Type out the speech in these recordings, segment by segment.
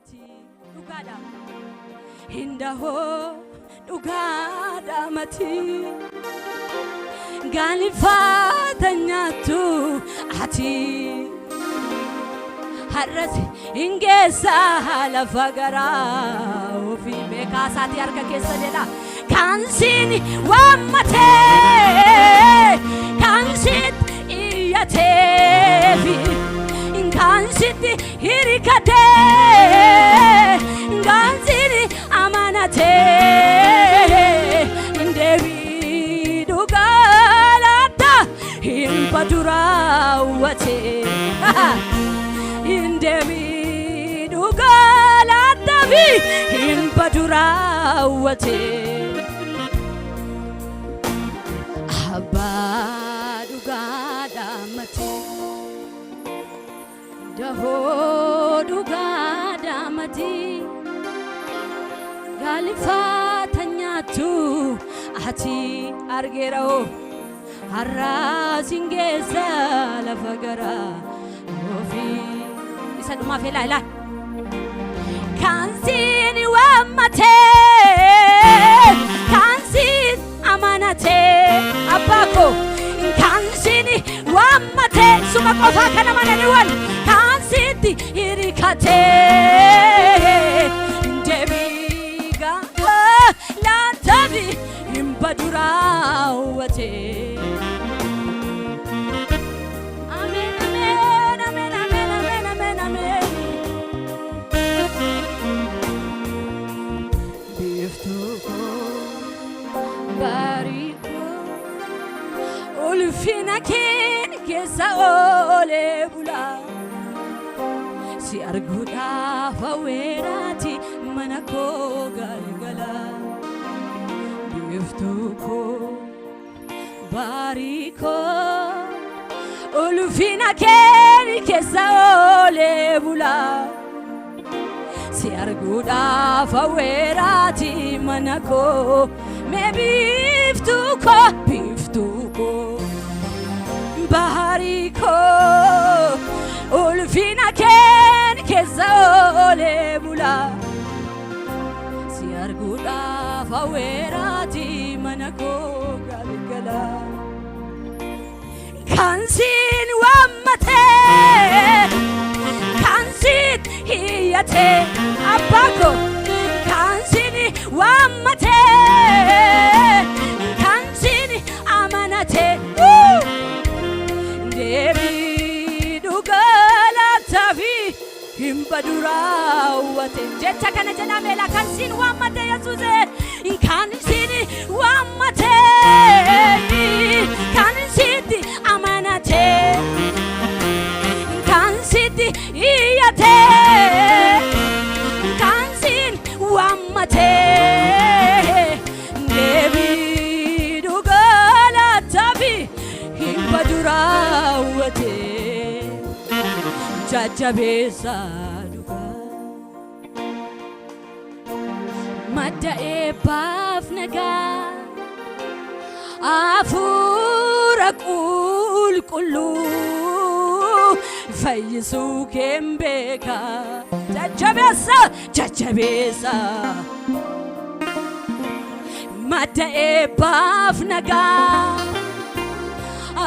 mati dhugaadha hindahoo dhugaadha mati gaalifaatanyatu ati harras ingeessa lafa garaa ofii beekaasaati harka keessa jedha kansin wammate kansit iyateefi kansit hirikate kansini amanate indebi dhugalata himbaduraawate indebi dhugalata himbaduraawate abba dhugaadha mate dahoo dhugaadha mate gaalifaatanyatu ati argeeroo har'as ingeessa lafa garaa ofii isa dhumaaf ilaala kansin wammate kansin amanate abbaako kansin wammate suma qofaa kana mananiwwan kansitti hirikate deebiga laatabi himbaduraawate amen amen amen amen amen amen amen biftuko bariko ulfina ken kesa ole bula si arguda fawerati manako galgala biftuko bariko ulfina ken kesa ole bula si arguda fawerati manako me biftuko bariko ulfina ken kesa ole bula si arguda fawerati manako galgala kansin wammate kansin hiyate abbako kansin wammate kansin amanate debi dhugalatafi himbaduraawate jecha kana jedha meela kansin wammate yesuuse kansin wammate kansiti amanate kansiti iyate kansin wammate debi dhugalatafi himbaduraawate jajjabeessa dhuga madda eebbaaf nagaa afuura qulqulluu fayyisuu keen beeka jajjabeessa madda eebbaaf nagaa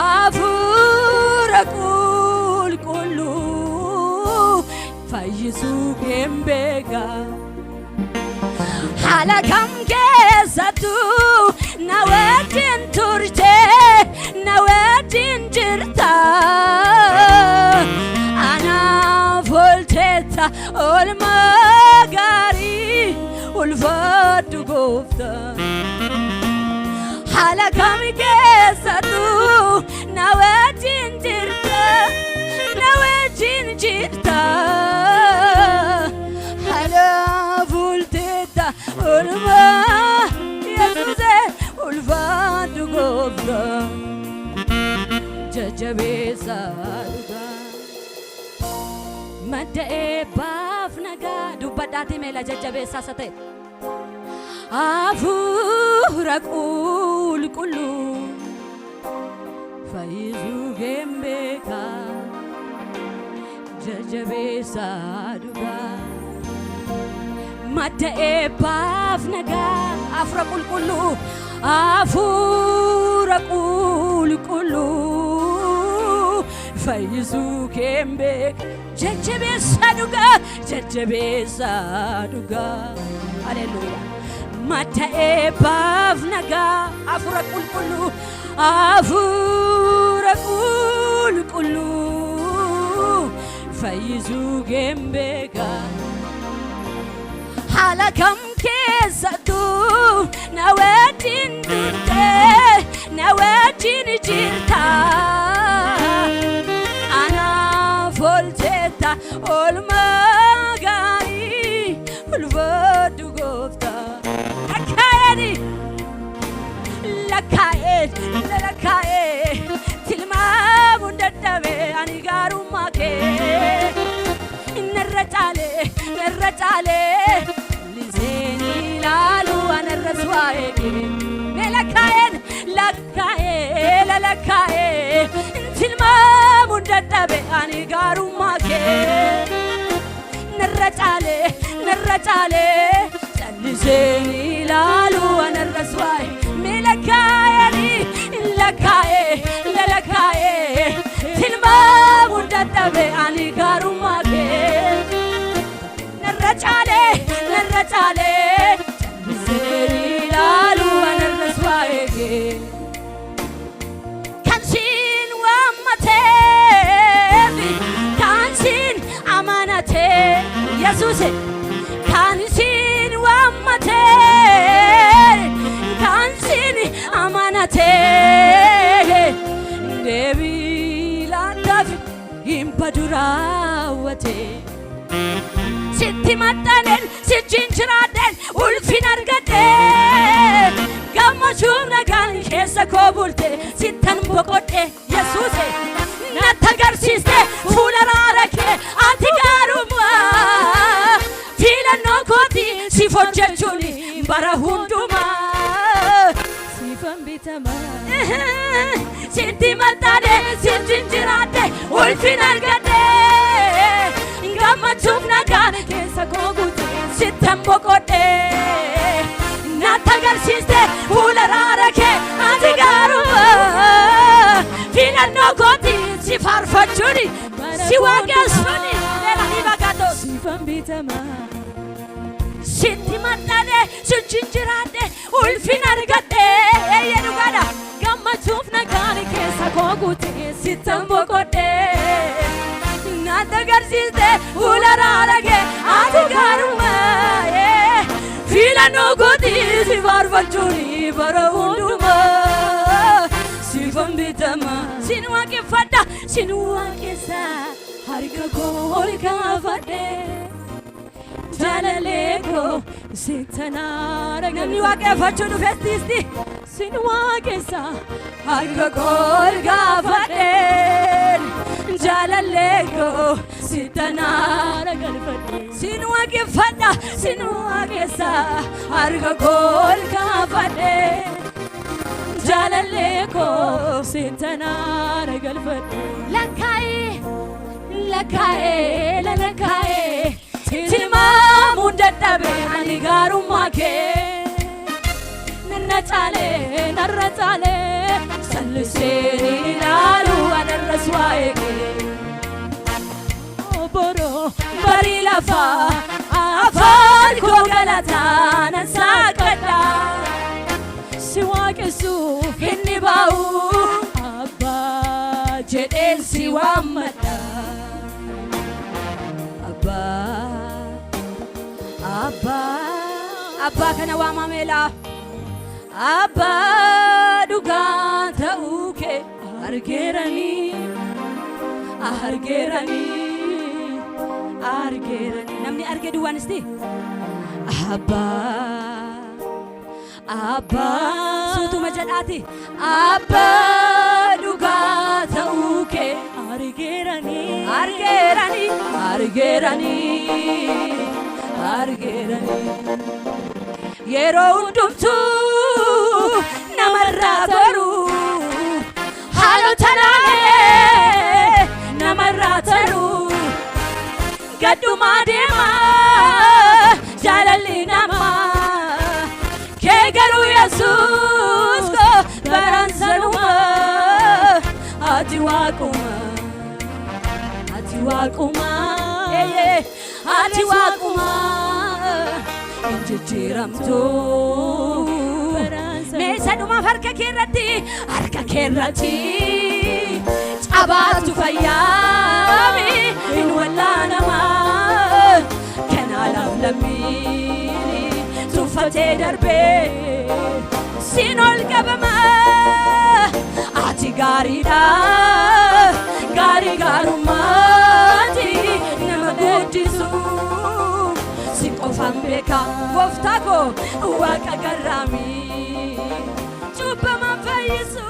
afuura qulqulluu fayyisuu keen beeka haala kam keessattu na wajjin turte na wajjin jirta anaaf olteetta oolmaa gaarii ulfaadhu goofta haala kam keessattu na wajjin jirta na wajjin jirta anaaf olteetta oolmaa yesuuse ulfaadhu goofta jajjabeessa dhuga madda eebbaaf nagaa dubbadhaati meela jajjabeessaas ta'e afuura qulqulluu fayyisuu keen beeka jajjabeessa dhuga madda eebbaaf nagaa afura qulqulluu afura qulqulluu fayyisuu keen beeka jajjabeessa dhugaa haleluuyaa madda eebbaaf nagaa afura qulqulluu fayyisuu keen beeka haala kam keessattuu na wajjin turte na wajjin jirta anaaf oolchetta oolmaa gaarii ulfaadhu gooftaa lakkaa'een tilmaamuun dadhabe ani gaarummaa kee narra caalee liseen ilaalu anarras waa'ee kee lakkaa'een tilmaamuun dadhabe ani gaarummaa kee narra caalee liseen ilaalu anarras waa'ee lakkaa'ee tilmaamuun dadhabe ani gaarummaa kee narra caalee liseen ilaalu anarras waa'ee kee kan siin waammateef kan siin amanatee Yesuuse kan siin waammatee kan siin amanatee deebii laataaf hin badu raawwatee sitti maxxaneen sichiin jiraadheen ulfin argadhee gammachuun nagaan keessa koo bulte sittan boqodhe Yesuuse natti agarsiiste fuula raara kee ati gaarummaa filannoo kooti siif hojjechuun bara hundumaa siifan bitamaa sitti maxxanee sittiin jiraadhe ulfin argadhee gammachuuf nagaan keessa koo bulte sittan boqodhe natti agarsiiste fuula raara kee ati gaarummaa filannoo kooti si faarfachuun si waaqessuun siifan bitamaa sitti maxxanee sittiin jiraadhe ulfin argadhee jedhugadha gammachuuf nagaan keessa koo bulte sittan boqodhe natti agarsiiste fuula raara kee ati gaarummaa filannoo kooti si faarfachuun bara hundumaa siifan bitamaa sin waaqeffadha sin waaqessa harka koo ol kaafadhe jalalee koo sitanaara namni waaqeffachuu dhufes tiisti sin waaqessa harka koo ol kaafadhe jalalee koo sitanaara galfadhe sin waaqeffadha sin waaqessa harka koo ol kaafadhe jalalee koo sitanaara galfadhe lakkaa'ee tilmaamuun dadhabe ani gaarummaa kee narra caalee salliseen ilaalu anarras waa'ee kee boroo barii lafaa afaan koo galataan saaqadha si waaqessuuf inni baa'u abbaa jedheen si waammadha abbaa kana waamameela abbaa dhugaa ta'uu kee argeeranii namni arge duwwaanisti abbaa suutuma jedhaati abbaa dhugaa ta'uu kee argeeranii yeroo hundumtuu namarraa goruu haalota naannee namarraa taruu gaddumaa deemaa jaalalli waaquma ati waaquma injijjiiramtu meesadhuma harka keerratti cabaatu fayyaami in wallaanama kanaalaaf lammiini tuffatee darbee siin ol qabama ati gaariidha gaarii gaarummaati nama guddisu si qofaan beeka gooftaa koo waaqa garraamii cubbamaan fayyisu